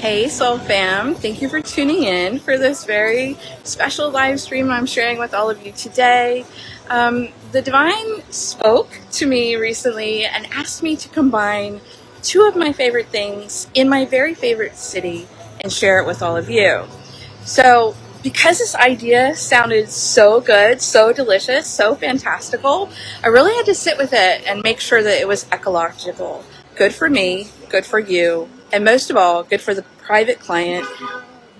Hey Soul Fam, thank you for tuning in for this very special live stream I'm sharing with all of you today. The Divine spoke to me recently and asked me to combine two of my favorite things in my very favorite city and share it with all of you. So because this idea sounded so good, so delicious, so fantastical, I really had to sit with it and make sure that it was ecological. Good for me, good for you, and most of all, good for the private client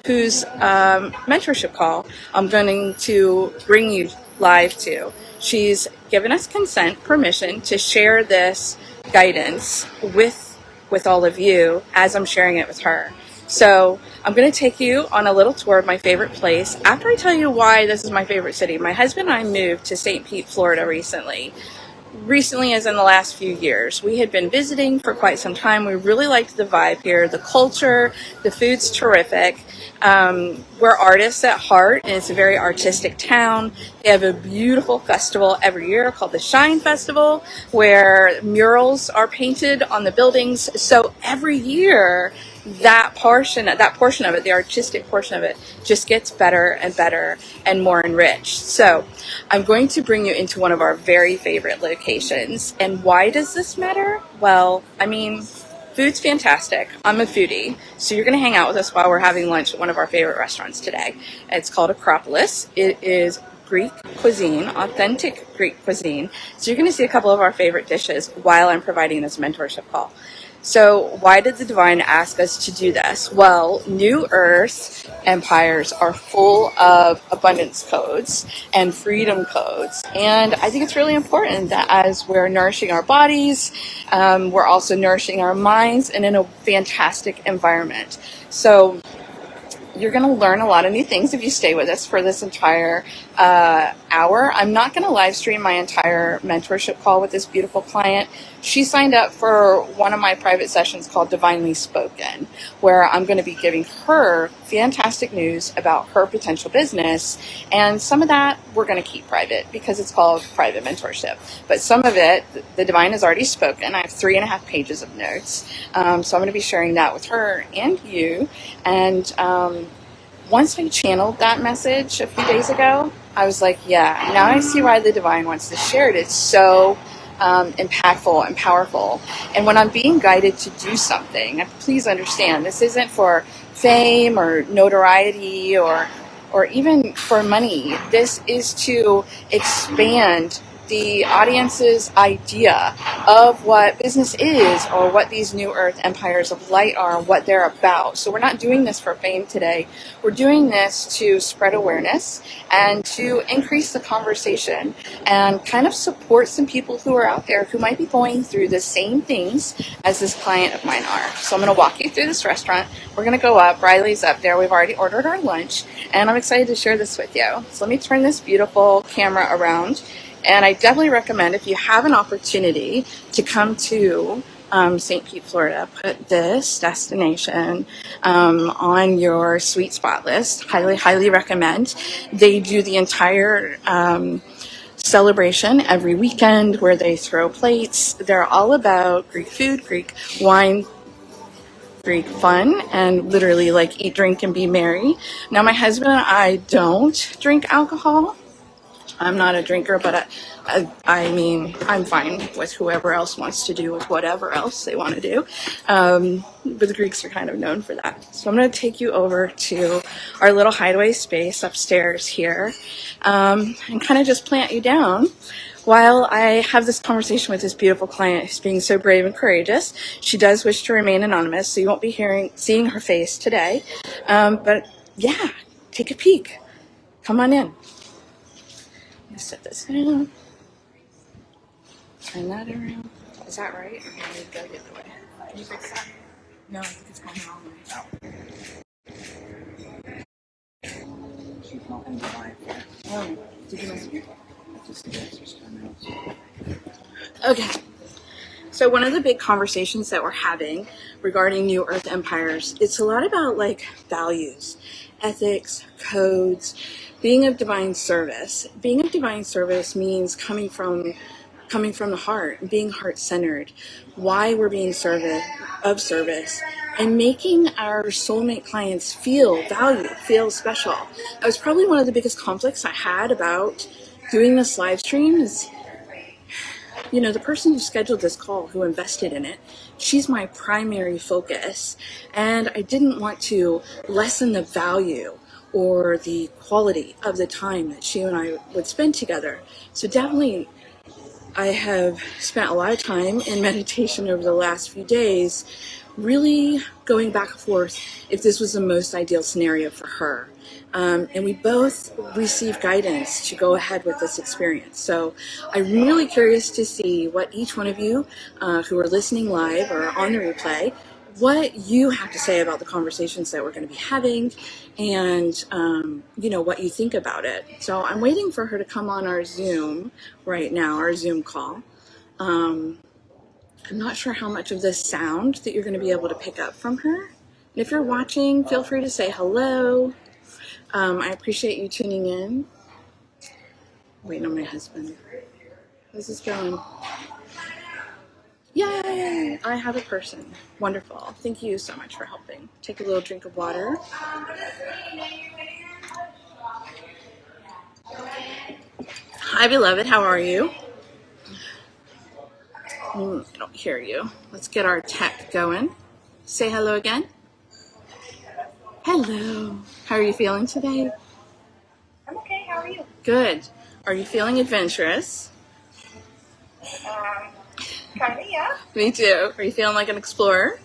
whose mentorship call I'm going to bring you live to. She's given us consent, permission to share this guidance with all of you as I'm sharing it with her. So I'm going to take you on a little tour of my favorite place. After I tell you why this is my favorite city, my husband and I moved to St. Pete, Florida recently as in the last few years. We had been visiting for quite some time. We really liked the vibe here, the culture, the food's terrific. We're artists at heart, and it's a very artistic town. They have a beautiful festival every year called the Shine Festival, where murals are painted on the buildings. So every year, that portion of it, the artistic portion of it, just gets better and better and more enriched. So I'm going to bring you into one of our very favorite locations. And why does this matter? Well, I mean, food's fantastic. I'm a foodie. So you're going to hang out with us while we're having lunch at one of our favorite restaurants today. It's called Acropolis. It is Greek cuisine, authentic Greek cuisine. So you're going to see a couple of our favorite dishes while I'm providing this mentorship call. So why did the Divine ask us to do this? Well, New Earth empires are full of abundance codes and freedom codes. And I think it's really important that as we're nourishing our bodies, we're also nourishing our minds and in a fantastic environment. So you're going to learn a lot of new things if you stay with us for this entire hour. I'm not going to live stream my entire mentorship call with this beautiful client. She signed up for one of my private sessions called Divinely Spoken, where I'm going to be giving her fantastic news about her potential business. And some of that we're going to keep private because it's called private mentorship. But some of it, the Divine has already spoken. I have 3.5 pages of notes. So I'm going to be sharing that with her and you. And once I channeled that message a few days ago, I was like, yeah, now I see why the Divine wants to share it. It's so impactful and powerful. And when I'm being guided to do something, please understand, this isn't for fame or notoriety or even for money. This is to expand the audience's idea of what business is or what these New Earth empires of light are and what they're about. So we're not doing this for fame today. We're doing this to spread awareness and to increase the conversation and kind of support some people who are out there who might be going through the same things as this client of mine are. So I'm going to walk you through this restaurant. We're going to go up. Riley's up there. We've already ordered our lunch, and I'm excited to share this with you. So let me turn this beautiful camera around. And I definitely recommend, if you have an opportunity to come to St. Pete, Florida, put this destination on your sweet spot list. Highly, highly recommend. They do the entire celebration every weekend where they throw plates. They're all about Greek food, Greek wine, Greek fun, and literally like eat, drink, and be merry. Now, my husband and I don't drink alcohol. I'm not a drinker, but I mean, I'm fine with whoever else wants to do with whatever else they want to do. But the Greeks are kind of known for that. So I'm going to take you over to our little hideaway space upstairs here and kind of just plant you down while I have this conversation with this beautiful client who's being so brave and courageous. She does wish to remain anonymous, so you won't be seeing her face today. But yeah, take a peek. Come on in. Set this down. Turn that around. Is that right? Or can we go the other way? Can you fix that? No, I think it's going the wrong way. She's not in the live yet. Oh, did you miss it? Okay. So one of the big conversations that we're having regarding New Earth empires, it's a lot about like values, ethics, codes, being of divine service. Being of divine service means coming from coming from the heart and being heart-centered, why we're being of service, and making our soulmate clients feel valued, feel special. That was probably one of the biggest conflicts I had about doing this live stream is, the person who scheduled this call, who invested in it, she's my primary focus. And I didn't want to lessen the value or the quality of the time that she and I would spend together. So definitely, I have spent a lot of time in meditation over the last few days, really going back and forth if this was the most ideal scenario for her. And we both received guidance to go ahead with this experience. So I'm really curious to see what each one of you who are listening live or on the replay, what you have to say about the conversations that we're going to be having and, what you think about it. So I'm waiting for her to come on our Zoom right now, our Zoom call. I'm not sure how much of this sound that you're going to be able to pick up from her. And if you're watching, feel free to say hello. I appreciate you tuning in. Waiting on my husband. How's this going? Yay! I have a person. Wonderful. Thank you so much for helping. Take a little drink of water. Hi, beloved. How are you? I don't hear you. Let's get our tech going. Say hello again. Hello. How are you feeling today? I'm okay. How are you? Good. Are you feeling adventurous? Kind of, yeah. Me too. Are you feeling like an explorer?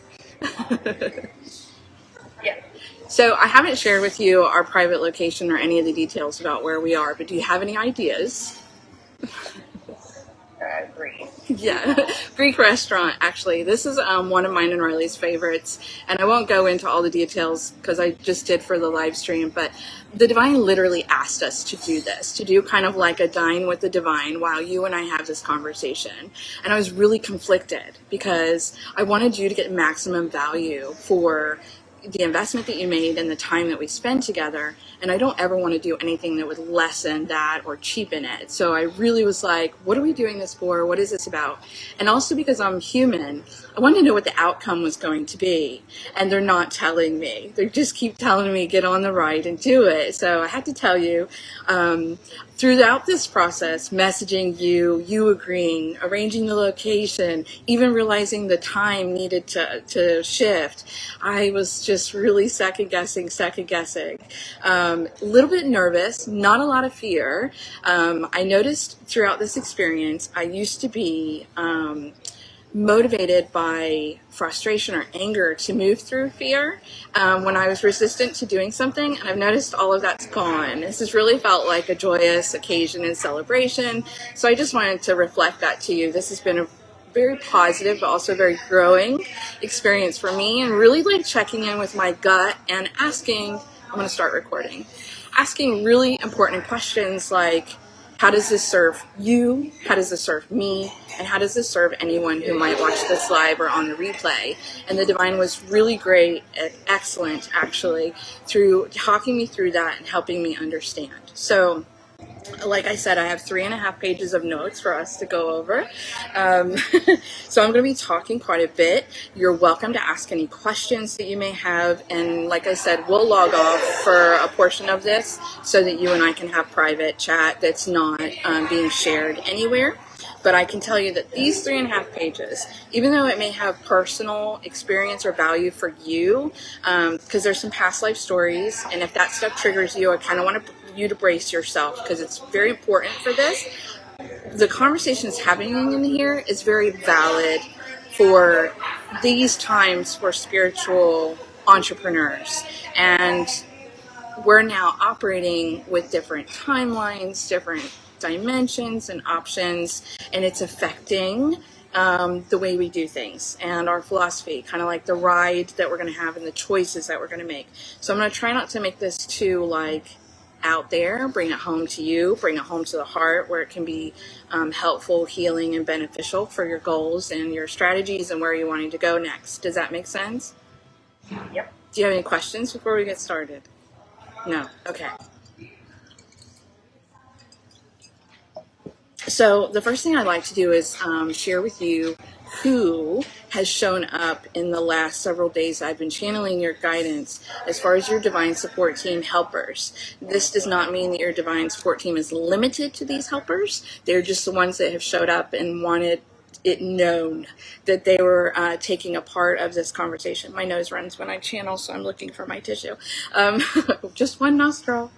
Yeah. So I haven't shared with you our private location or any of the details about where we are, but do you have any ideas? Great. Yeah, Greek restaurant, actually. This is one of mine and Riley's favorites, and I won't go into all the details because I just did for the live stream, but the Divine literally asked us to do this, to do kind of like a dine with the Divine while you and I have this conversation. And I was really conflicted because I wanted you to get maximum value for the investment that you made and the time that we spend together, and I don't ever want to do anything that would lessen that or cheapen it. So I really was like, what are we doing this for? What is this about? And also because I'm human, I wanted to know what the outcome was going to be, and they're not telling me. They just keep telling me get on the ride and do it. So I had to tell you, throughout this process, messaging you agreeing, arranging the location, even realizing the time needed to shift, I was just really second guessing. A little bit nervous, not a lot of fear. I noticed throughout this experience, I used to be motivated by frustration or anger to move through fear when I was resistant to doing something, and I've noticed all of that's gone. This has really felt like a joyous occasion and celebration, so I just wanted to reflect that to you. This has been a very positive but also very growing experience for me, and really like checking in with my gut and asking, I'm going to start recording, asking really important questions like, how does this serve you? How does this serve me? And how does this serve anyone who might watch this live or on the replay? And the Divine was really great, excellent actually, through talking me through that and helping me understand. So, like I said, I have 3.5 pages of notes for us to go over. So I'm going to be talking quite a bit. You're welcome to ask any questions that you may have. And like I said, we'll log off for a portion of this so that you and I can have private chat that's not being shared anywhere. But I can tell you that these 3.5 pages, even though it may have personal experience or value for you, because there's some past life stories, and if that stuff triggers you, I kind of want you to brace yourself because it's very important for this. The conversations happening in here is very valid for these times for spiritual entrepreneurs. And we're now operating with different timelines, different dimensions and options, and it's affecting the way we do things and our philosophy, kind of like the ride that we're going to have and the choices that we're going to make. So I'm going to try not to make this too like out there, bring it home to you, bring it home to the heart where it can be helpful, healing, and beneficial for your goals and your strategies and where you're wanting to go next. Does that make sense? Yep. Do you have any questions before we get started? No? Okay. So the first thing I'd like to do is share with you who has shown up in the last several days. I've been channeling your guidance as far as your divine support team helpers. This does not mean that your divine support team is limited to these helpers. They're just the ones that have showed up and wanted it known that they were taking a part of this conversation. My nose runs when I channel, so I'm looking for my tissue. Just one nostril.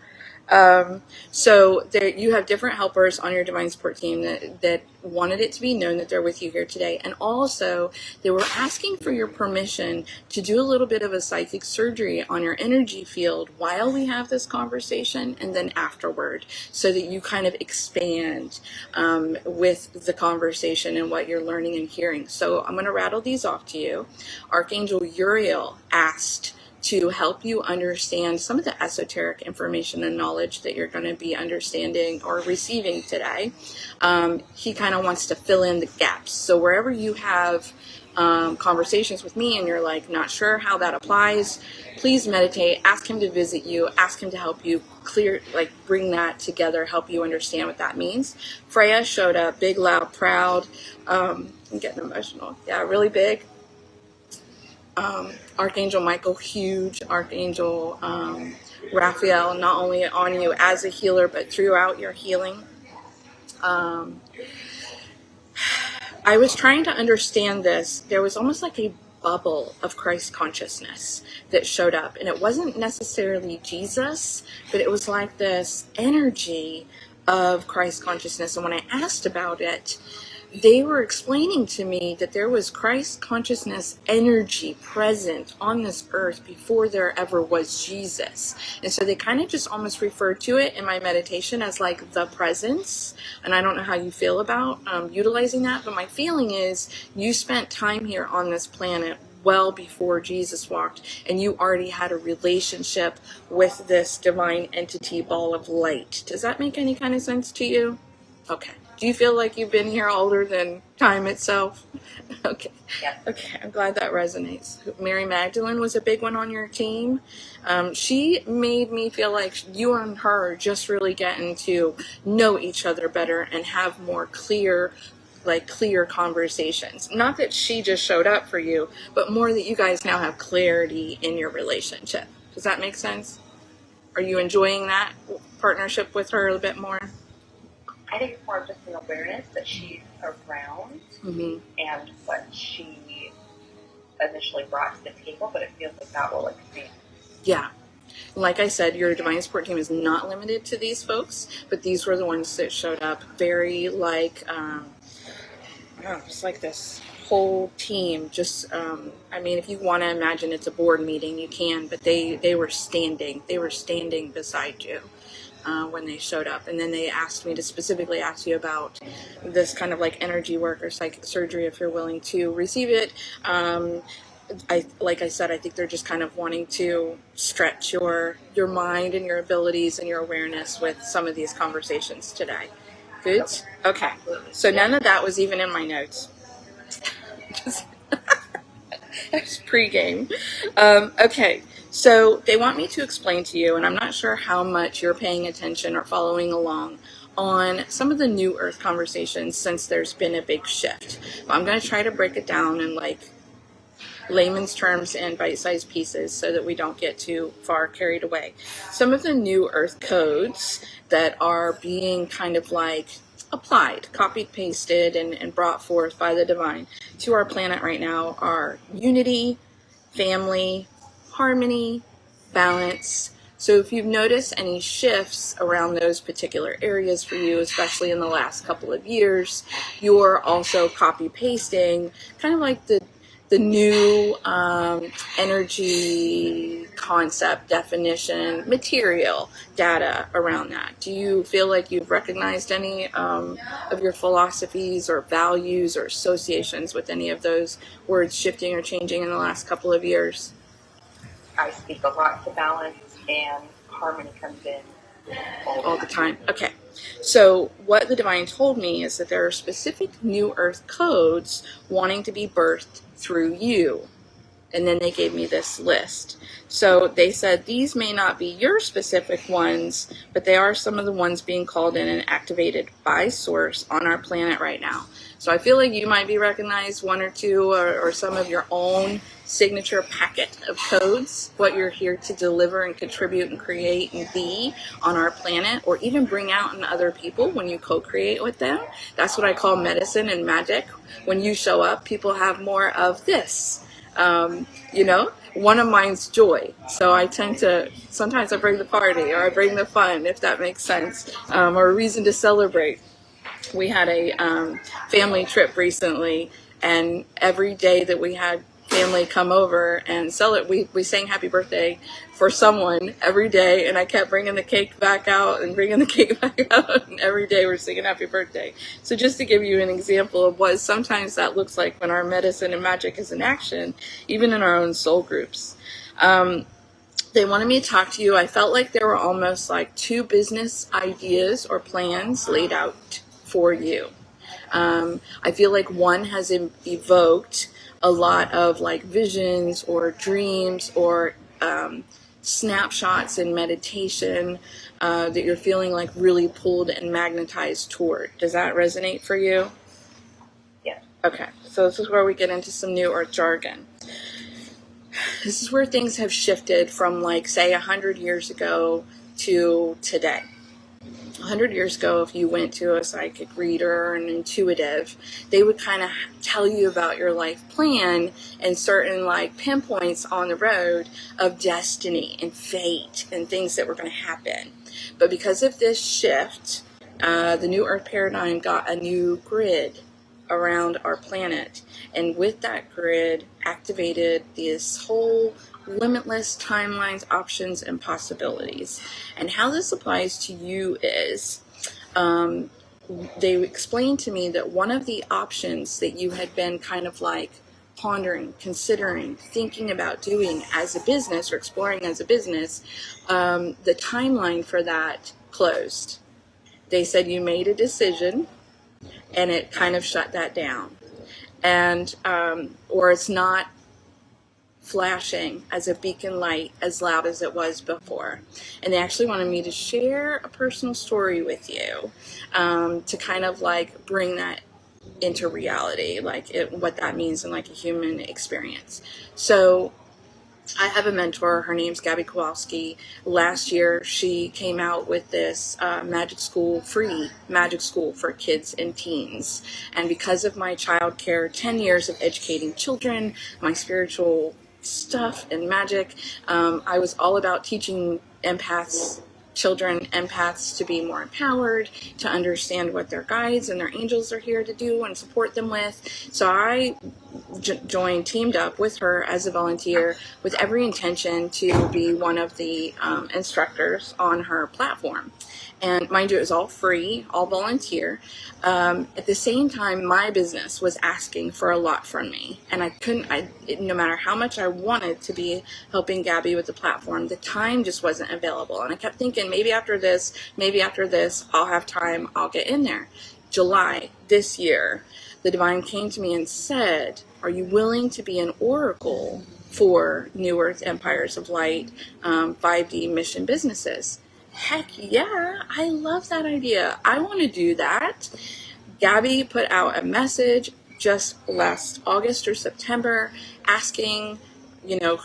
So there, you have different helpers on your divine support team that wanted it to be known that they're with you here today. And also they were asking for your permission to do a little bit of a psychic surgery on your energy field while we have this conversation and then afterward, so that you kind of expand with the conversation and what you're learning and hearing. So I'm going to rattle these off to you. Archangel Uriel asked to help you understand some of the esoteric information and knowledge that you're going to be understanding or receiving today. He kind of wants to fill in the gaps. So wherever you have conversations with me and you're like not sure how that applies, please meditate, ask him to visit you, ask him to help you clear, like bring that together, help you understand what that means. Freya showed up, big, loud, proud. I'm getting emotional. Yeah, really big. Archangel Michael, huge. Archangel Raphael, not only on you as a healer, but throughout your healing. I was trying to understand this. There was almost like a bubble of Christ consciousness that showed up. And it wasn't necessarily Jesus, but it was like this energy of Christ consciousness. And when I asked about it, they were explaining to me that there was Christ consciousness energy present on this earth before there ever was Jesus. And so they kind of just almost referred to it in my meditation as like the presence. And I don't know how you feel about utilizing that, but my feeling is you spent time here on this planet well before Jesus walked, and you already had a relationship with this divine entity ball of light. Does that make any kind of sense to you? Okay. Do you feel like you've been here older than time itself? Okay. Yeah. Okay, I'm glad that resonates. Mary Magdalene was a big one on your team. She made me feel like you and her are just really getting to know each other better and have more clear conversations. Not that she just showed up for you, but more that you guys now have clarity in your relationship. Does that make sense? Are you enjoying that partnership with her a little bit more? I think it's more of just an awareness that she's around and what she initially brought to the table, but it feels like that will expand. Yeah. Like I said, your divine support team is not limited to these folks, but these were the ones that showed up very like, it's like this whole team. Just, I mean, if you want to imagine it's a board meeting, you can, but they were standing beside you. When they showed up, and then they asked me to specifically ask you about this kind of like energy work or psychic surgery if you're willing to receive it. Like I said, I think they're just kind of wanting to stretch your mind and your abilities and your awareness with some of these conversations today. Good? Okay. So none of that was even in my notes. That's pre-game. Okay. So they want me to explain to you, and I'm not sure how much you're paying attention or following along on some of the new earth conversations since there's been a big shift. But I'm going to try to break it down in like layman's terms and bite-sized pieces so that we don't get too far carried away. Some of the new earth codes that are being kind of like applied, copied, pasted, and brought forth by the divine to our planet right now are unity, family, harmony, balance. So if you've noticed any shifts around those particular areas for you, especially in the last couple of years, you're also copy pasting kind of like the new energy concept, definition, material, data around that. Do you feel like you've recognized any of your philosophies or values or associations with any of those words shifting or changing in the last couple of years? I speak a lot to balance, and harmony comes in all the time. Okay. So what the divine told me is that there are specific new earth codes wanting to be birthed through you. And then they gave me this list. So they said these may not be your specific ones, but they are some of the ones being called in and activated by source on our planet right now. So I feel like you might be recognized one or two or some of your own signature packet of codes, what you're here to deliver and contribute and create and be on our planet, or even bring out in other people when you co-create with them. That's what I call medicine and magic. When you show up, people have more of this. One of mine's joy. So I tend to, sometimes I bring the party or I bring the fun, if that makes sense, or a reason to celebrate. We had a family trip recently, and every day that we had family come over and celebrate, we sang happy birthday for someone every day, and I kept bringing the cake back out and bringing the cake back out, and every day we're singing happy birthday. So just to give you an example of what sometimes that looks like when our medicine and magic is in action, even in our own soul groups. They wanted me to talk to you. I felt like there were almost like two business ideas or plans laid out for you. I feel like one has evoked a lot of like visions or dreams or snapshots in meditation that you're feeling like really pulled and magnetized toward. Does that resonate for you? Yes. Okay, so this is where we get into some new earth jargon. This is where things have shifted from, like, say, 100 years ago to today. 100 years ago, if you went to a psychic reader or an intuitive, they would kind of tell you about your life plan and certain, like, pinpoints on the road of destiny and fate and things that were going to happen. But because of this shift, the new earth paradigm got a new grid around our planet, and with that grid activated this whole limitless timelines, options, and possibilities. And how this applies to you is they explained to me that one of the options that you had been kind of like pondering, considering, thinking about doing as a business or exploring as a business, the timeline for that closed. They said you made a decision and it kind of shut that down. And, or it's not flashing as a beacon light as loud as it was before. And they actually wanted me to share a personal story with you, to kind of like bring that into reality, like what that means in like a human experience. So I have a mentor. Her name's Gabby Kowalski. Last year, she came out with this free magic school for kids and teens. And because of my childcare, 10 years of educating children, my spiritual stuff and magic, I was all about teaching children empaths to be more empowered, to understand what their guides and their angels are here to do and support them with. So I teamed up with her as a volunteer with every intention to be one of the instructors on her platform. And mind you, it was all free, all volunteer. At the same time, my business was asking for a lot from me. And no matter how much I wanted to be helping Gabby with the platform, the time just wasn't available. And I kept thinking, maybe after this, I'll have time, I'll get in there. July this year, the divine came to me and said, are you willing to be an oracle for New Earth Empires of Light 5D mission businesses? Heck yeah, I love that idea. I want to do that. Gabby put out a message just last August or September asking,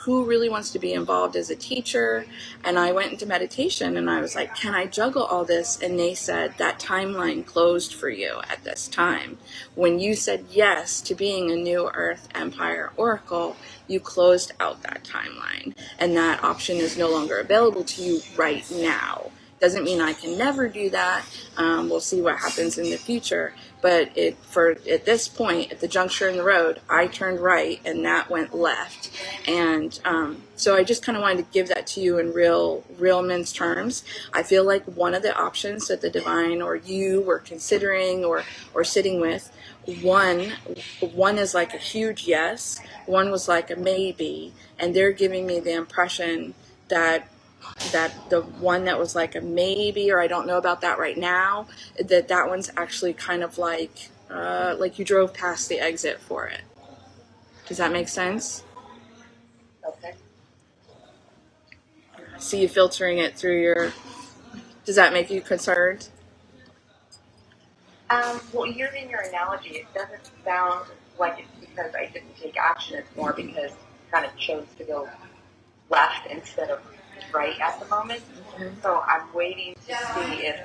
who really wants to be involved as a teacher. And I went into meditation and I was like, can I juggle all this? And they said that timeline closed for you at this time. When you said yes to being a New Earth Empire Oracle, you closed out that timeline. And that option is no longer available to you right now. Doesn't mean I can never do that. We'll see what happens in the future. But at this point, at the juncture in the road, I turned right and that went left. And so I just kind of wanted to give that to you in real men's terms. I feel like one of the options that the divine or you were considering or sitting with, one is like a huge yes, one was like a maybe, and they're giving me the impression that the one that was like a maybe, or I don't know about that right now, that one's actually kind of like you drove past the exit for it. Does that make sense? see you filtering it through your... Does that make you concerned? Well, using your analogy, it doesn't sound like it's because I didn't take action. It's more because I kind of chose to go left instead of right at the moment. So I'm waiting to see if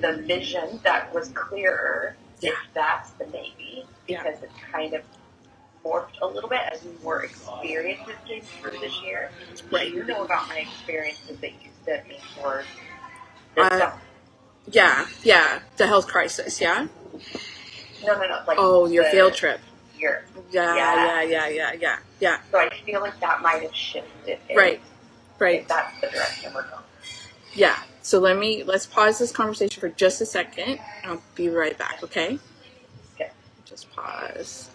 the vision that was clearer, if that's the maybe, because it kind of morphed a little bit as more experiences came through this year. Right. You know about my experiences that you sent me for this stuff. Yeah, the health crisis, yeah? No, like your field trip. Yeah. Yeah. So I feel like that might have shifted. Right. If that's the direction we're going. Yeah. So let's pause this conversation for just a second. I'll be right back, okay? Okay. Just pause.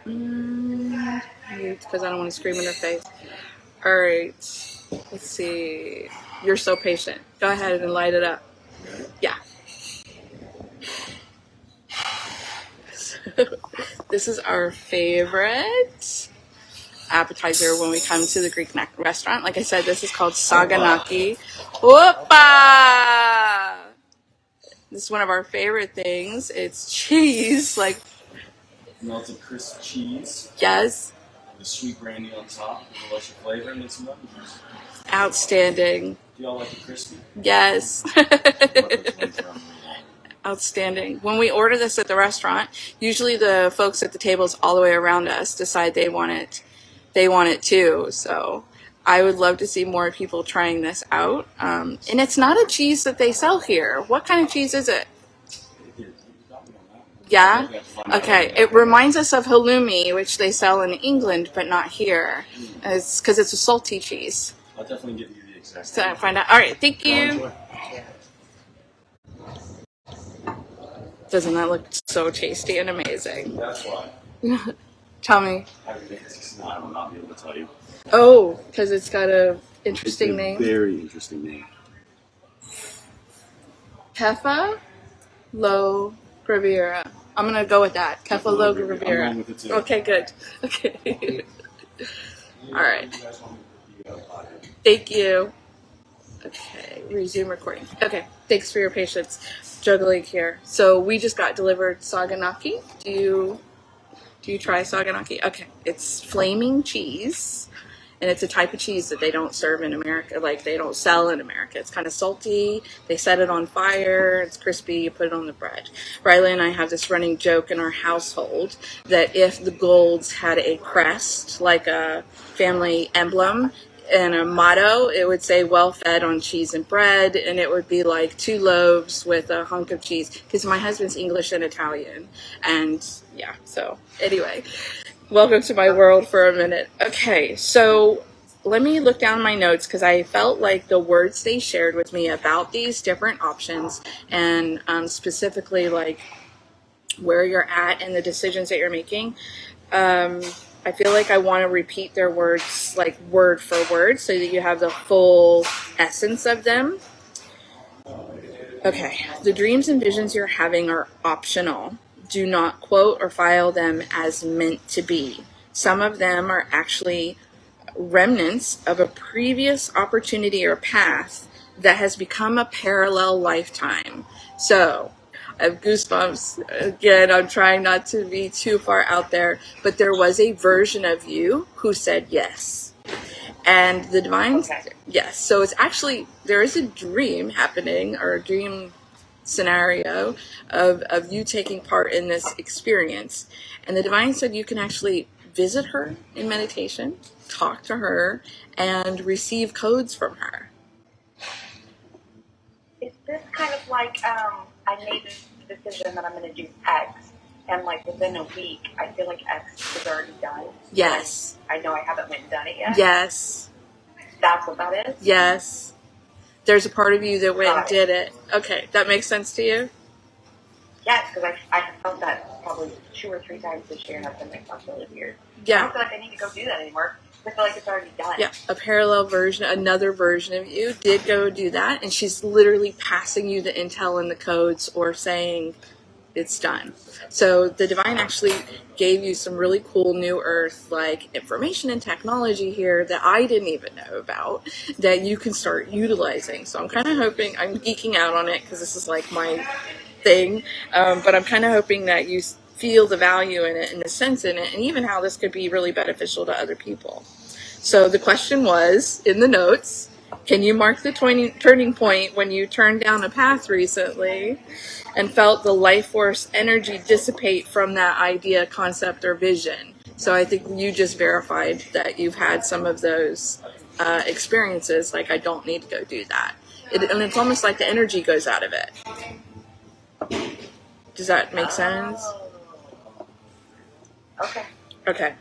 Because I don't want to scream in her face. All right. Let's see. You're so patient. Go ahead and light it up. Yeah. This is our favorite appetizer when we come to the Greek restaurant. Like I said, this is called saganaki. Whoopa! This is one of our favorite things. It's cheese, like melted crisp cheese. Yes. The sweet brandy on top, with a luscious flavor, and then some lemon juice. Outstanding. Do y'all like it crispy? Yes. Outstanding. When we order this at the restaurant, usually the folks at the tables all the way around us decide they want it. They want it too. So I would love to see more people trying this out. And it's not a cheese that they sell here. What kind of cheese is it? Yeah? Okay. It reminds us of halloumi, which they sell in England, but not here. It's because it's a salty cheese. I'll definitely give you the exact. So I find out. All right. Thank you. Doesn't that look so tasty and amazing? That's why. Tell me. I will not be able to tell you. Oh, because it's got a interesting name. Very interesting name. Kefa Lo Graviera. I'm gonna go with that. Kefa Lo Graviera. I'm going with it too. Okay, good. Okay. All right. Thank you. Okay, resume recording. Okay, thanks for your patience. Juggling here. So we just got delivered saganaki. Do you try saganaki? Okay, it's flaming cheese, and it's a type of cheese that they don't serve in America, like they don't sell in America. It's kind of salty. They set it on fire. It's crispy. You put it on the bread. Riley and I have this running joke in our household that if the Golds had a crest, like a family emblem, and a motto, it would say well fed on cheese and bread, and it would be like 2 loaves with a hunk of cheese, because my husband's English and Italian, and yeah, so anyway, welcome to my world for a minute. Okay, so let me look down my notes, because I felt like the words they shared with me about these different options, and specifically like where you're at and the decisions that you're making, I feel like I want to repeat their words like word for word so that you have the full essence of them. Okay, the dreams and visions you're having are optional. Do not quote or file them as meant to be. Some of them are actually remnants of a previous opportunity or path that has become a parallel lifetime. So, I have goosebumps. Again, I'm trying not to be too far out there, but there was a version of you who said yes. And the divine, yes. So it's actually, there is a dream happening, or a dream scenario of you taking part in this experience. And the divine said you can actually visit her in meditation, talk to her, and receive codes from her. Is this kind of like, I made this decision that I'm going to do X, and like within a week, I feel like X is already done? Yes. I know I haven't went and done it yet? Yes. That's what that is? Yes. There's a part of you that went and did it. Okay, that makes sense to you? Yes, because I felt that probably 2 or 3 times this year, and I've been like, that's really weird. Yeah. I don't feel like I need to go do that anymore. I feel like it's already done. Yeah, a parallel version, another version of you did go do that, and she's literally passing you the intel and the codes, or saying, it's done. So the divine actually gave you some really cool new earth like information and technology here that I didn't even know about that you can start utilizing. So I'm kind of hoping, I'm geeking out on it because this is like my thing, but I'm kind of hoping that you feel the value in it and the sense in it, and even how this could be really beneficial to other people. So the question was in the notes, can you mark the turning point when you turned down a path recently and felt the life force energy dissipate from that idea, concept, or vision? So I think you just verified that you've had some of those experiences, like I don't need to go do that. And it's almost like the energy goes out of it. Does that make sense? Okay. Okay.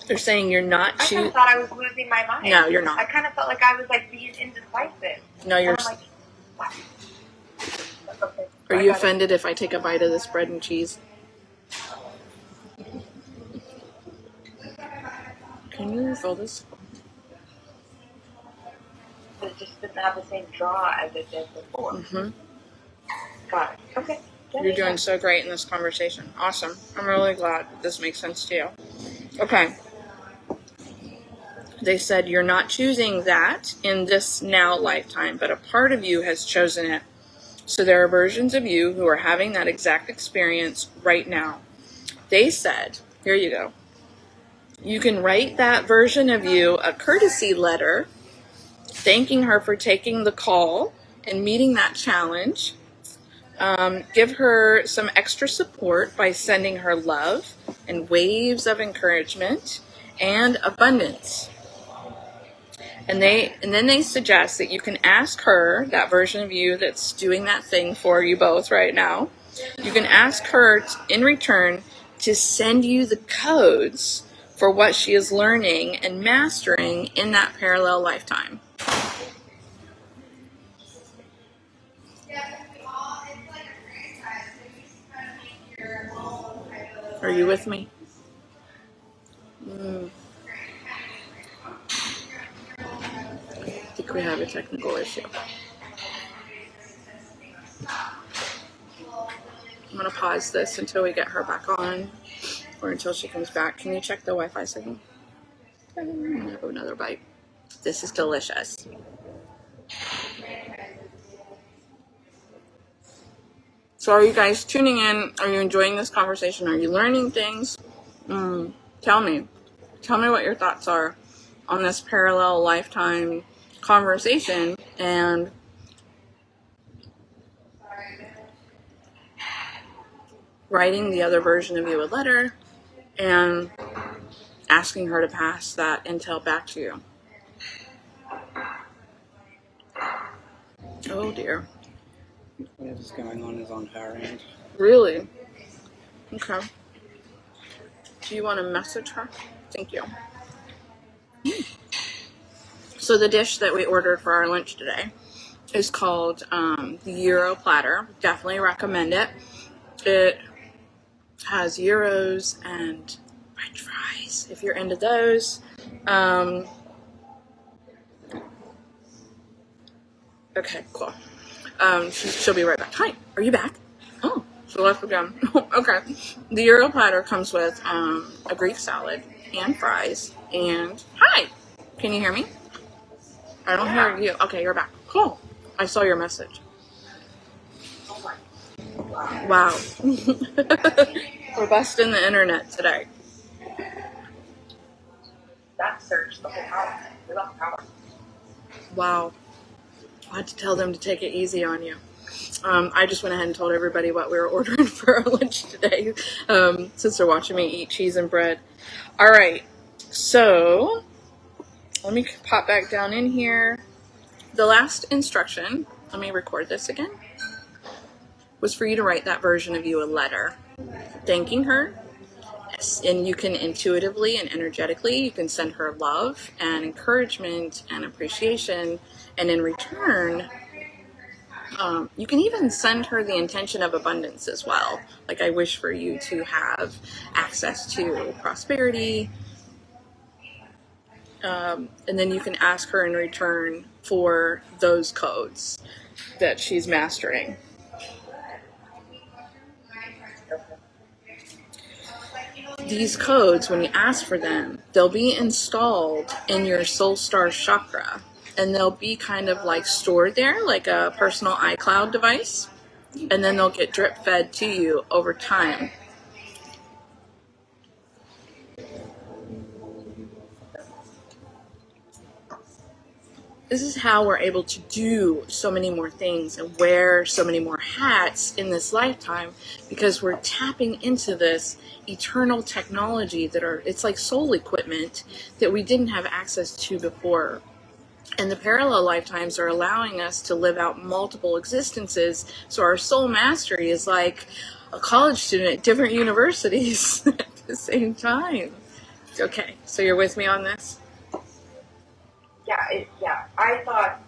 They're saying you're not I kind of thought I was losing my mind. No, you're not. I kind of felt like I was like being indecisive. No, you're. And I'm like, what? That's okay. Are you offended if I take a bite of this bread and cheese? Can you refill this? It just didn't have the same draw as it did before. Mm-hmm. Got it. Okay. You're doing so great in this conversation. Awesome. I'm really glad this makes sense to you. Okay. They said you're not choosing that in this now lifetime, but a part of you has chosen it. So there are versions of you who are having that exact experience right now. They said, here you go. You can write that version of you a courtesy letter, thanking her for taking the call and meeting that challenge. Give her some extra support by sending her love and waves of encouragement and abundance. And then they suggest that you can ask her, that version of you that's doing that thing for you both right now, you can ask her in return to send you the codes for what she is learning and mastering in that parallel lifetime. Are you with me? I think we have a technical issue. I'm going to pause this until we get her back on, or until she comes back. Can you check the Wi-Fi signal? I'm going to have another bite. This is delicious. So are you guys tuning in? Are you enjoying this conversation? Are you learning things? Tell me. Tell me what your thoughts are on this parallel lifetime conversation and writing the other version of you a letter and asking her to pass that intel back to you. Oh dear. What is going on is on her end. Really? Okay. Do you want to message her? Thank you. So the dish that we ordered for our lunch today is called the Euro Platter. Definitely recommend it. It has gyros and French fries, if you're into those. Okay, cool. She'll be right back. Hi, are you back? Oh, she left again. Okay. The Euro Platter comes with a Greek salad and fries and... Hi! Can you hear me? I don't hear you. Okay, you're back. Cool. I saw your message. Wow. We're busting the internet today. That surged the whole house. We lost power. Wow. I had to tell them to take it easy on you. I just went ahead and told everybody what we were ordering for our lunch today, since they're watching me eat cheese and bread. All right. So let me pop back down in here. The last instruction, let me record this again, was for you to write that version of you a letter, thanking her. And you can intuitively and energetically, you can send her love and encouragement and appreciation. And in return, you can even send her the intention of abundance as well. Like, I wish for you to have access to prosperity, and then you can ask her in return for those codes that she's mastering. These codes, when you ask for them, they'll be installed in your soul star chakra, and they'll be kind of like stored there, like a personal iCloud device, and then they'll get drip fed to you over time. This is how we're able to do so many more things and wear so many more hats in this lifetime, because we're tapping into this eternal technology it's like soul equipment that we didn't have access to before. And the parallel lifetimes are allowing us to live out multiple existences. So our soul mastery is like a college student at different universities at the same time. Okay, so you're with me on this? I thought,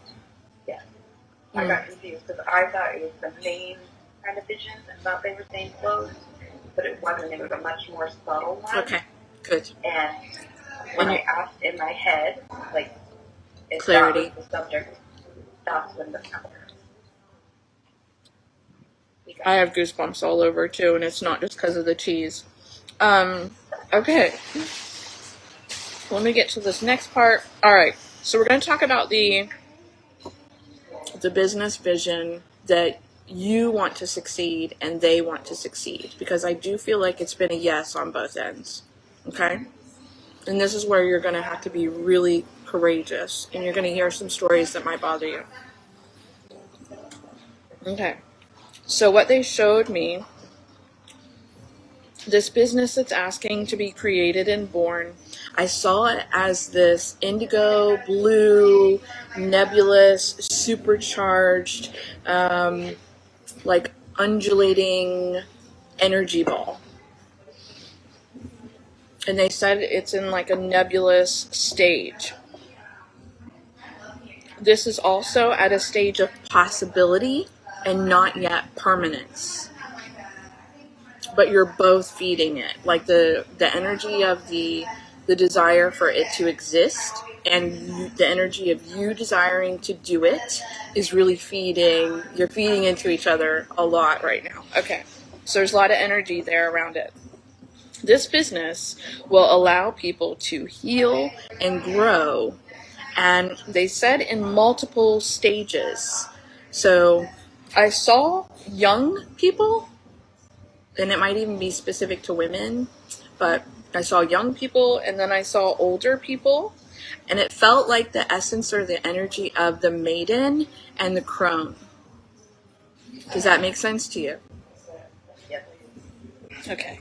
I got confused because I thought it was the main kind of visions and thought they were saying clothes, but it wasn't. It was a much more subtle one. Okay, good. And when I asked in my head, like, if clarity. that was the subject, that's when the power. I have goosebumps all over too, and it's not just because of the cheese. Okay. Let me get to this next part. All right. So we're going to talk about the business vision that you want to succeed and they want to succeed, because I do feel like it's been a yes on both ends. Okay? And this is where you're going to have to be really courageous, and you're going to hear some stories that might bother you. Okay. So what they showed me, this business that's asking to be created and born, I saw it as this indigo, blue, nebulous, supercharged, like undulating energy ball. And they said it's in like a nebulous stage. This is also at a stage of possibility and not yet permanence. But you're both feeding it. Like the energy of the desire for it to exist and the energy of you desiring to do it is really you're feeding into each other a lot right now. Okay. So there's a lot of energy there around it. This business will allow people to heal and grow. And they said in multiple stages. So I saw young people, and it might even be specific to women, but I saw young people and then I saw older people, and it felt like the essence or the energy of the maiden and the crone. Does that make sense to you? Yep. Okay.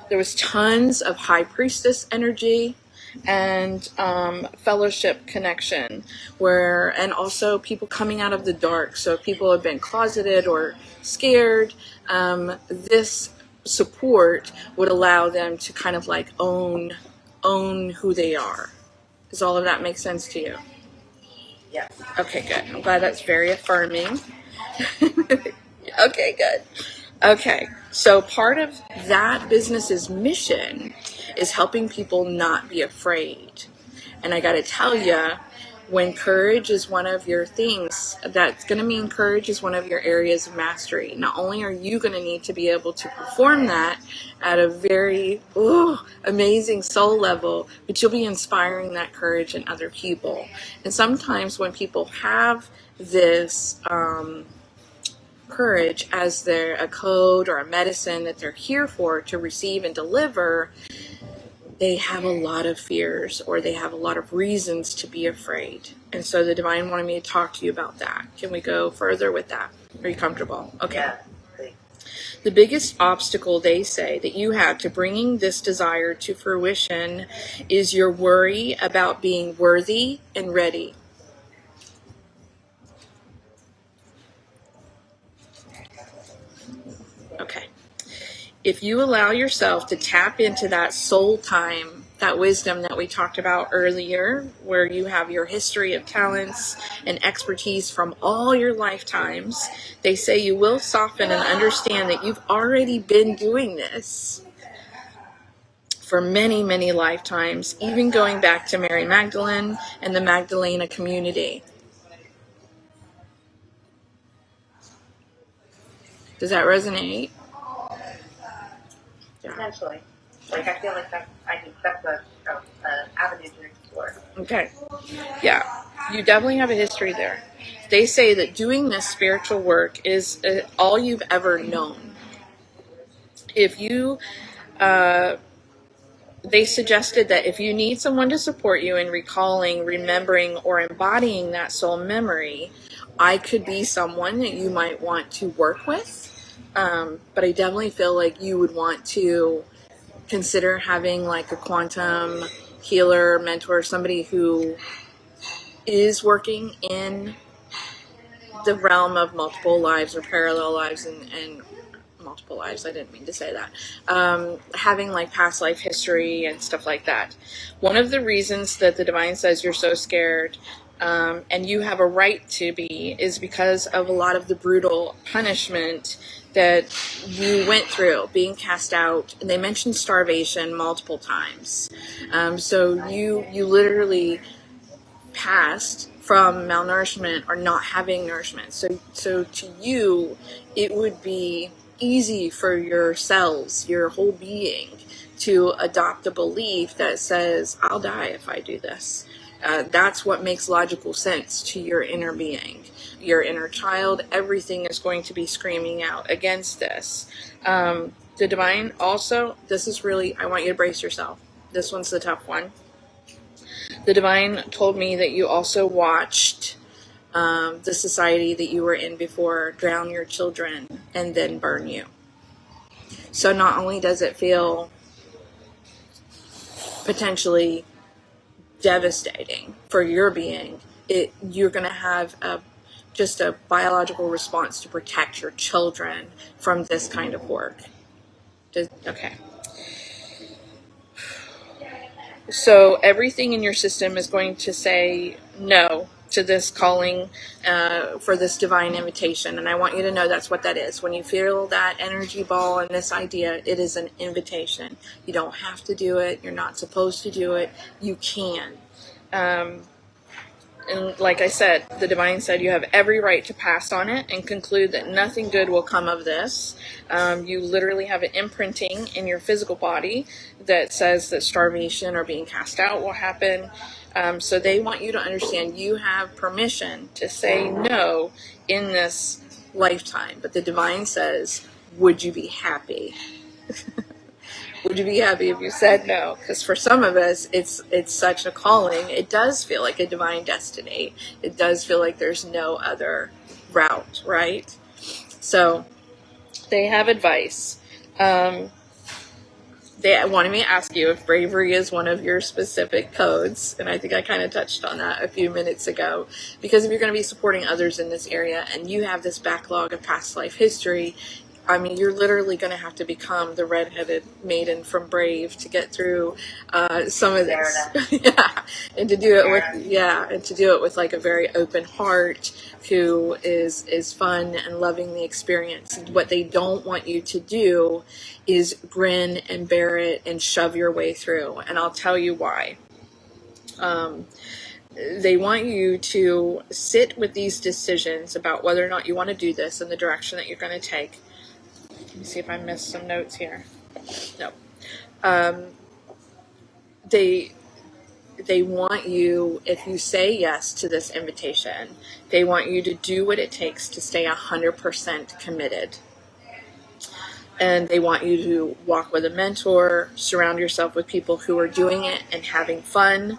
There was tons of high priestess energy and fellowship connection, and also people coming out of the dark. So people have been closeted or scared. This support would allow them to kind of like own who they are. Does all of that make sense to you? Yes. Okay, good. I'm glad that's very affirming. Okay, good. Okay, so part of that business's mission is helping people not be afraid. And I got to tell you, when courage is one of your things, that's going to mean courage is one of your areas of mastery. Not only are you going to need to be able to perform that at a very amazing soul level, but you'll be inspiring that courage in other people. And sometimes when people have this courage as a code or a medicine that they're here for to receive and deliver, they have a lot of fears or they have a lot of reasons to be afraid. And so the divine wanted me to talk to you about that. Can we go further with that? Are you comfortable? Okay. Yeah. The biggest obstacle, they say, that you have to bringing this desire to fruition is your worry about being worthy and ready. Okay. If you allow yourself to tap into that soul time, that wisdom that we talked about earlier, where you have your history of talents and expertise from all your lifetimes, they say you will soften and understand that you've already been doing this for many, many lifetimes, even going back to Mary Magdalene and the Magdalena community. Does that resonate? Yeah. Potentially. Like, I feel like that's a avenue to explore. Okay. Yeah. You definitely have a history there. They say that doing this spiritual work is all you've ever known. If you, they suggested that if you need someone to support you in recalling, remembering, or embodying that soul memory, I could be someone that you might want to work with. But I definitely feel like you would want to consider having like a quantum healer, mentor, somebody who is working in the realm of multiple lives or parallel lives and multiple lives. I didn't mean to say that. Having like past life history and stuff like that. One of the reasons that the divine says you're so scared, and you have a right to be, is because of a lot of the brutal punishment that you went through, being cast out. And they mentioned starvation multiple times. So you literally passed from malnourishment or not having nourishment. So to you, it would be easy for your cells, your whole being, to adopt a belief that says, I'll die if I do this. That's what makes logical sense to your inner being. Your inner child, everything is going to be screaming out against this. The divine also, this is really, I want you to brace yourself. This one's the tough one. The divine told me that you also watched the society that you were in before drown your children and then burn you. So not only does it feel potentially devastating for your being, you're going to have just a biological response to protect your children from this kind of work. Okay. So everything in your system is going to say no to this calling for this divine invitation. And I want you to know that's what that is. When you feel that energy ball and this idea, it is an invitation. You don't have to do it. You're not supposed to do it. You can. And like I said, the divine said you have every right to pass on it and conclude that nothing good will come of this. You literally have an imprinting in your physical body that says that starvation or being cast out will happen. So they want you to understand you have permission to say no in this lifetime. But the divine says, would you be happy? Would you be happy if you said no? Because for some of us, it's such a calling. It does feel like a divine destiny. It does feel like there's no other route, right? So they have advice. They wanted me to ask you if bravery is one of your specific codes. And I think I kind of touched on that a few minutes ago. Because if you're going to be supporting others in this area and you have this backlog of past life history, I mean, you're literally going to have to become the redheaded maiden from Brave to get through some of this. Yeah, and to do it with like a very open heart, who is fun and loving the experience. What they don't want you to do is grin and bear it and shove your way through. And I'll tell you why. They want you to sit with these decisions about whether or not you want to do this and the direction that you're going to take. Let me see if I missed some notes here. No. They want you, if you say yes to this invitation, they want you to do what it takes to stay 100% committed. And they want you to walk with a mentor, surround yourself with people who are doing it and having fun.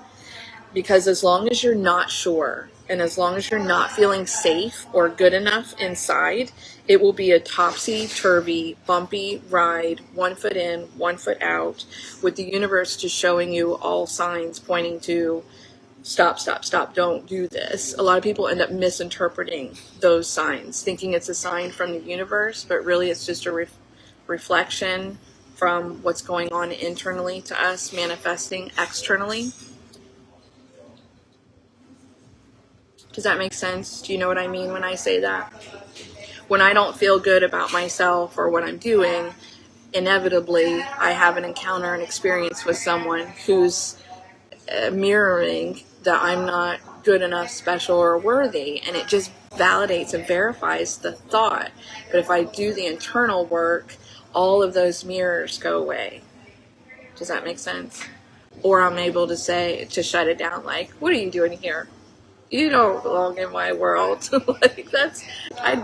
Because as long as you're not sure, and as long as you're not feeling safe or good enough inside, it will be a topsy-turvy, bumpy ride, 1 foot in, 1 foot out, with the universe just showing you all signs pointing to stop, don't do this. A lot of people end up misinterpreting those signs, thinking it's a sign from the universe, but really it's just a reflection from what's going on internally to us, manifesting externally. Does that make sense? Do you know what I mean when I say that? When I don't feel good about myself or what I'm doing, inevitably I have an encounter and experience with someone who's mirroring that I'm not good enough, special, or worthy, and it just validates and verifies the thought. But if I do the internal work, all of those mirrors go away. Does that make sense? Or I'm able to say, to shut it down, like, what are you doing here? You don't belong in my world. Like,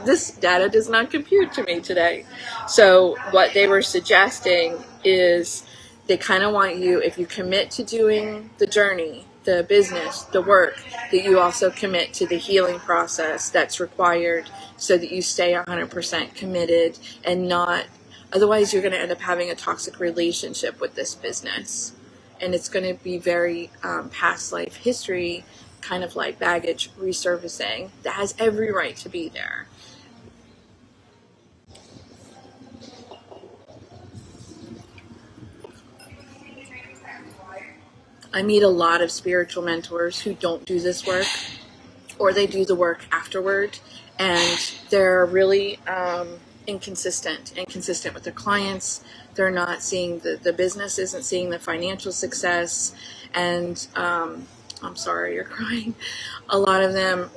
this data does not compute to me today. So what they were suggesting is they kind of want you, if you commit to doing the journey, the business, the work, that you also commit to the healing process that's required so that you stay 100% committed and not, otherwise you're going to end up having a toxic relationship with this business. And it's going to be very past life history, kind of like baggage resurfacing that has every right to be there. I meet a lot of spiritual mentors who don't do this work, or they do the work afterward, and they're really inconsistent with their clients. They're not seeing the business isn't seeing the financial success, and I'm sorry, you're crying. A lot of them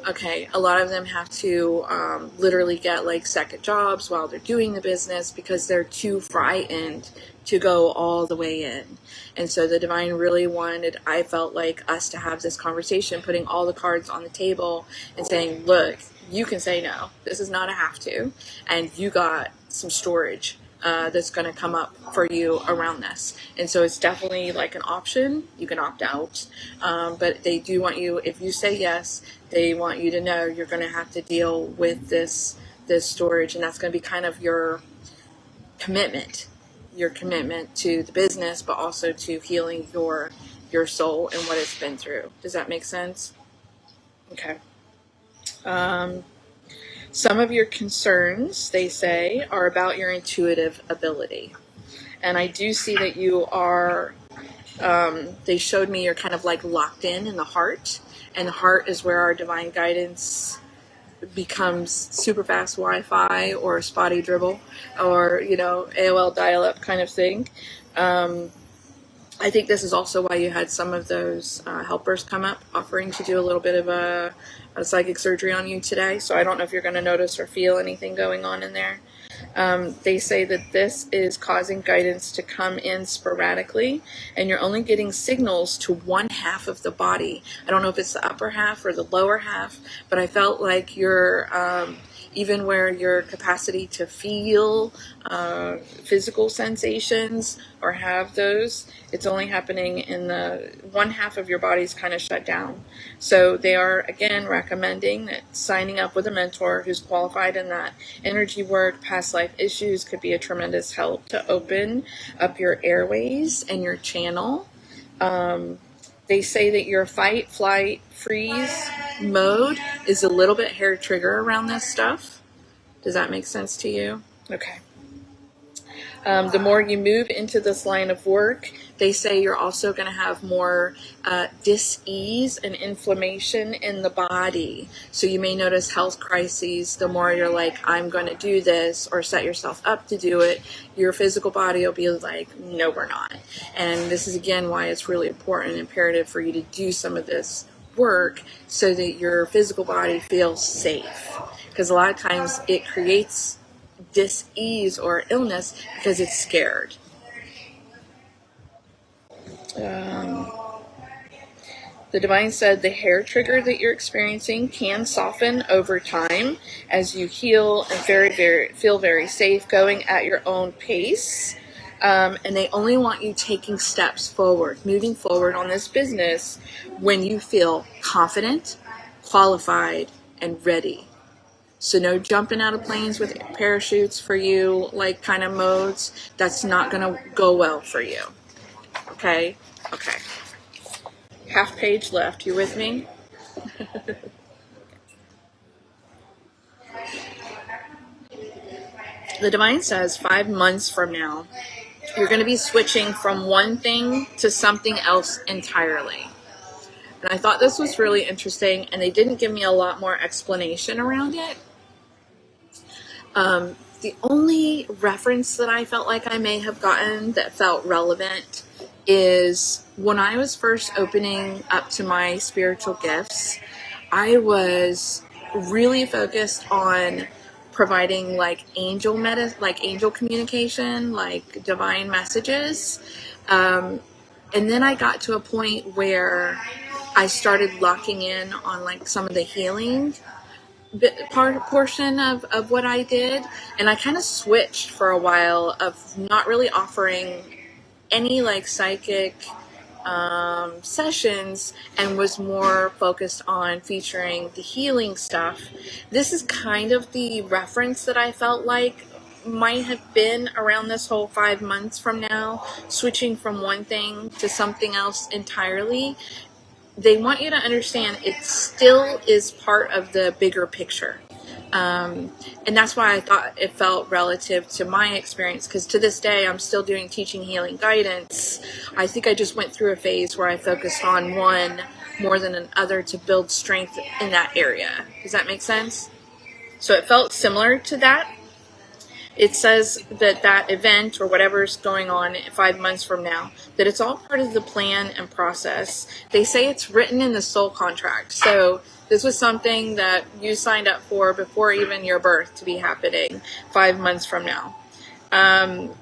have to literally get like second jobs while they're doing the business because they're too frightened to go all the way in. And so the divine really wanted, I felt like, us to have this conversation, putting all the cards on the table and saying, look, you can say no. This is not a have to. And you got some storage that's going to come up for you around this. And so it's definitely like an option. You can opt out. But they do want you, if you say yes, they want you to know you're going to have to deal with this storage. And that's going to be kind of your commitment to the business, but also to healing your soul and what it's been through. Does that make sense? Okay. Some of your concerns, they say, are about your intuitive ability. And I do see that you are, they showed me you're kind of like locked in the heart. And the heart is where our divine guidance becomes super fast Wi-Fi or spotty dribble or, AOL dial-up kind of thing. I think this is also why you had some of those helpers come up offering to do a little bit of a psychic surgery on you today. So I don't know if you're going to notice or feel anything going on in there. They say that this is causing guidance to come in sporadically, and you're only getting signals to one half of the body. I don't know if it's the upper half or the lower half, but I felt like you're even where your capacity to feel physical sensations or have those, it's only happening in the one half of your body's kind of shut down. So they are, again, recommending that signing up with a mentor who's qualified in that energy work, past life issues could be a tremendous help to open up your airways and your channel. They say that your fight, flight, freeze mode is a little bit hair trigger around this stuff. Does that make sense to you? Okay. The more you move into this line of work, they say you're also going to have more dis-ease and inflammation in the body. So you may notice health crises. The more you're like, I'm going to do this, or set yourself up to do it, your physical body will be like, no, we're not. And this is, again, why it's really important and imperative for you to do some of this work so that your physical body feels safe. Because a lot of times it creates dis-ease or illness because it's scared. The divine said the hair trigger that you're experiencing can soften over time as you heal and feel very safe, going at your own pace. And they only want you taking steps forward, moving forward on this business when you feel confident, qualified, and ready. So no jumping out of planes with parachutes for you, like kind of modes. That's not going to go well for you. Okay? Okay. Half page left. You with me? The divine says 5 months from now, you're going to be switching from one thing to something else entirely. And I thought this was really interesting, and they didn't give me a lot more explanation around it. The only reference that I felt like I may have gotten that felt relevant is when I was first opening up to my spiritual gifts, I was really focused on providing like angel communication, like divine messages. And then I got to a point where I started locking in on like some of the healing portion of what I did. And I kind of switched for a while of not really offering any like psychic sessions and was more focused on featuring the healing stuff. This is kind of the reference that I felt like might have been around this whole 5 months from now, switching from one thing to something else entirely. They want you to understand it still is part of the bigger picture. And that's why I thought it felt relative to my experience, because to this day I'm still doing teaching healing guidance. I think I just went through a phase where I focused on one more than another to build strength in that area. Does that make sense? So it felt similar to that. It says that that event or whatever's going on 5 months from now, that it's all part of the plan and process. They say it's written in the soul contract. So this was something that you signed up for before even your birth to be happening 5 months from now.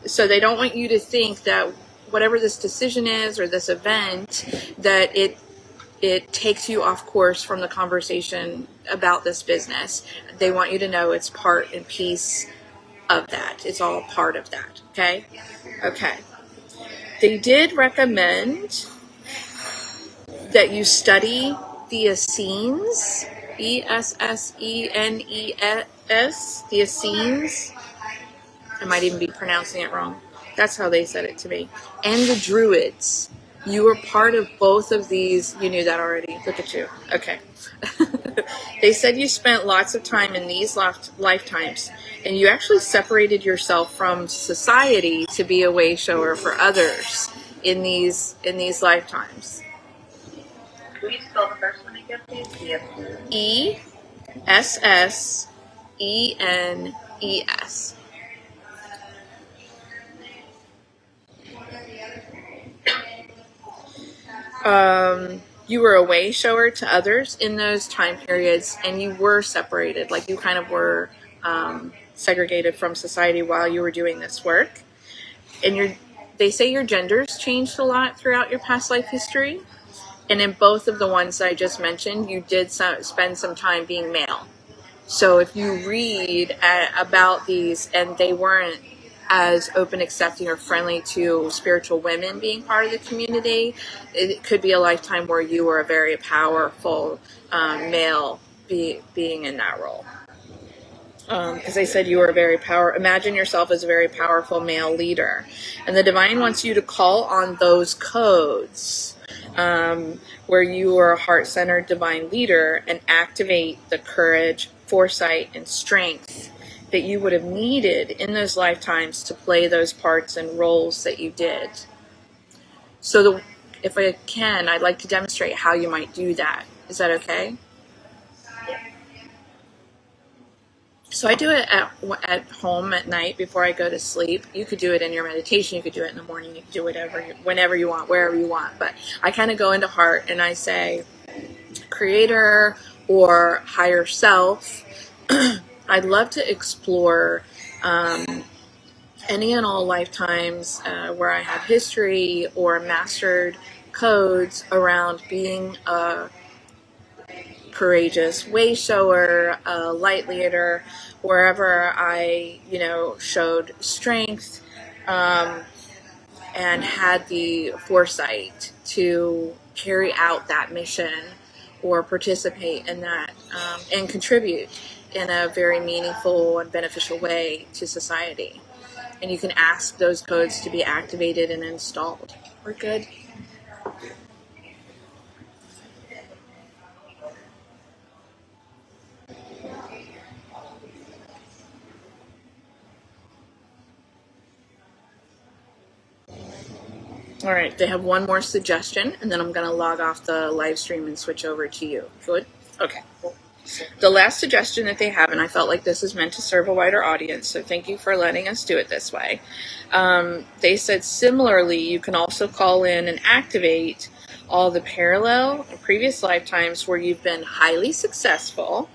So they don't want you to think that whatever this decision is or this event, that it takes you off course from the conversation about this business. They want you to know it's part and piece of that. It's all part of that. Okay. They did recommend that you study the Essenes, Essenes, the Essenes. I might even be pronouncing it wrong. That's how they said it to me. And the Druids. You were part of both of these. You knew that already. Look at you. Okay. They said you spent lots of time in these lifetimes, and you actually separated yourself from society to be a way shower for others in these lifetimes. Will you spell the first one again, please? Essenes. You were a way shower to others in those time periods, and you were separated, like you kind of were segregated from society while you were doing this work. And they say your genders changed a lot throughout your past life history, and in both of the ones that I just mentioned, you did spend some time being male. So if you read about these and they weren't as open, accepting, or friendly to spiritual women being part of the community, it could be a lifetime where you were a very powerful male being in that role. Because they said you were imagine yourself as a very powerful male leader. And the divine wants you to call on those codes where you are a heart-centered divine leader and activate the courage, foresight, and strength that you would have needed in those lifetimes to play those parts and roles that you did. So if I can, I'd like to demonstrate how you might do that. Is that okay? So I do it at home at night before I go to sleep. You could do it in your meditation. You could do it in the morning. You could do it whenever you want, wherever you want. But I kind of go into heart and I say, Creator or higher self, I'd love to explore any and all lifetimes where I have history or mastered codes around being a courageous way shower, a light leader, wherever I, showed strength and had the foresight to carry out that mission or participate in that and contribute in a very meaningful and beneficial way to society. And you can ask those codes to be activated and installed. We're good. All right, they have one more suggestion, and then I'm going to log off the live stream and switch over to you. Good? Okay. The last suggestion that they have, and I felt like this is meant to serve a wider audience, so thank you for letting us do it this way. They said similarly, you can also call in and activate all the parallel and previous lifetimes where you've been highly successful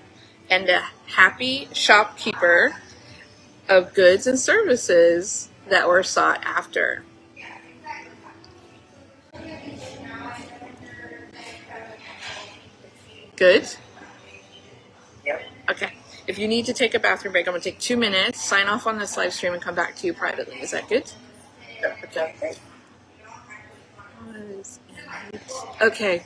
and a happy shopkeeper of goods and services that were sought after. Good? Yep. Okay. If you need to take a bathroom break, I'm going to take 2 minutes, sign off on this live stream, and come back to you privately. Is that good? Okay. Okay.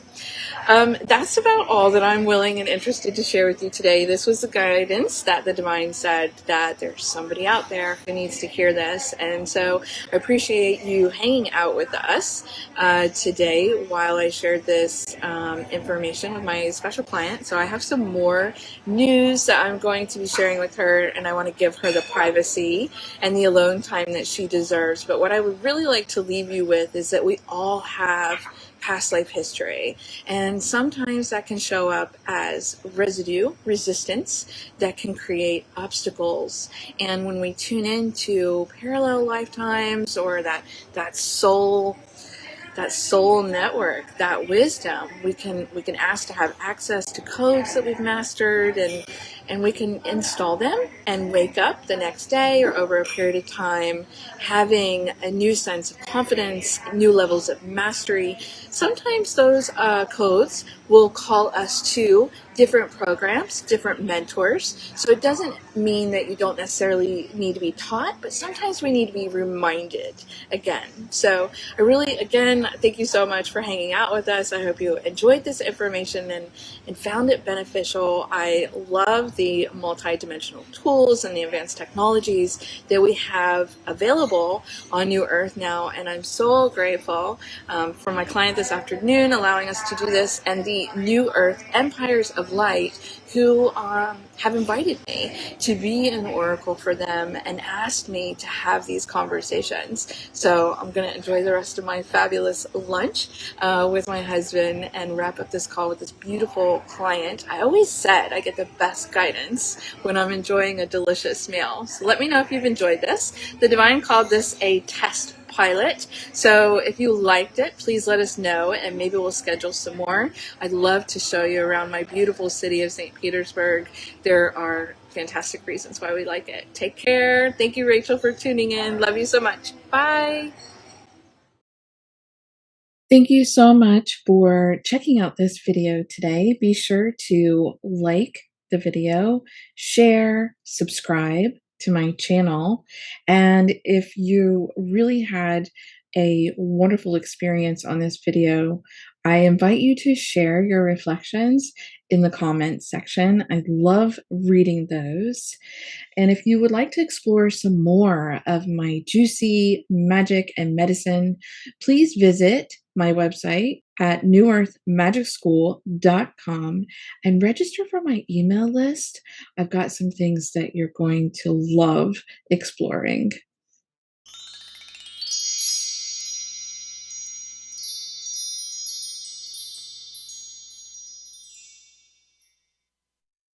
That's about all that I'm willing and interested to share with you today. This was the guidance that the Divine said that there's somebody out there who needs to hear this. And so I appreciate you hanging out with us today while I shared this information with my special client. So I have some more news that I'm going to be sharing with her, and I want to give her the privacy and the alone time that she deserves. But what I would really like to leave you with is that we all have past life history, and sometimes that can show up as residue, resistance that can create obstacles. And when we tune into parallel lifetimes or that soul network, that wisdom, we can ask to have access to codes that we've mastered, and we can install them and wake up the next day or over a period of time having a new sense of confidence, new levels of mastery. Sometimes those codes will call us to different programs, different mentors. So it doesn't mean that you don't necessarily need to be taught, but sometimes we need to be reminded again. So I really, again, thank you so much for hanging out with us. I hope you enjoyed this information and found it beneficial. I love the multidimensional tools and the advanced technologies that we have available on New Earth now. And I'm so grateful for my client this afternoon allowing us to do this, and the New Earth Empires of Light who have invited me to be an oracle for them and asked me to have these conversations. So I'm going to enjoy the rest of my fabulous lunch with my husband and wrap up this call with this beautiful client. I always said I get the best guidance when I'm enjoying a delicious meal. So let me know if you've enjoyed this. The Divine called this a test pilot. So if you liked it, please let us know, and maybe we'll schedule some more. I'd love to show you around my beautiful city of St. Petersburg. There are fantastic reasons why we like it. Take care. Thank you, Rachel, for tuning in. Love you so much. Bye. Thank you so much for checking out this video today. Be sure to like the video, share, subscribe to my channel. And if you really had a wonderful experience on this video, I invite you to share your reflections in the comments section. I love reading those. And if you would like to explore some more of my juicy magic and medicine, please visit my website at newearthmagicschool.com and register for my email list. I've got some things that you're going to love exploring.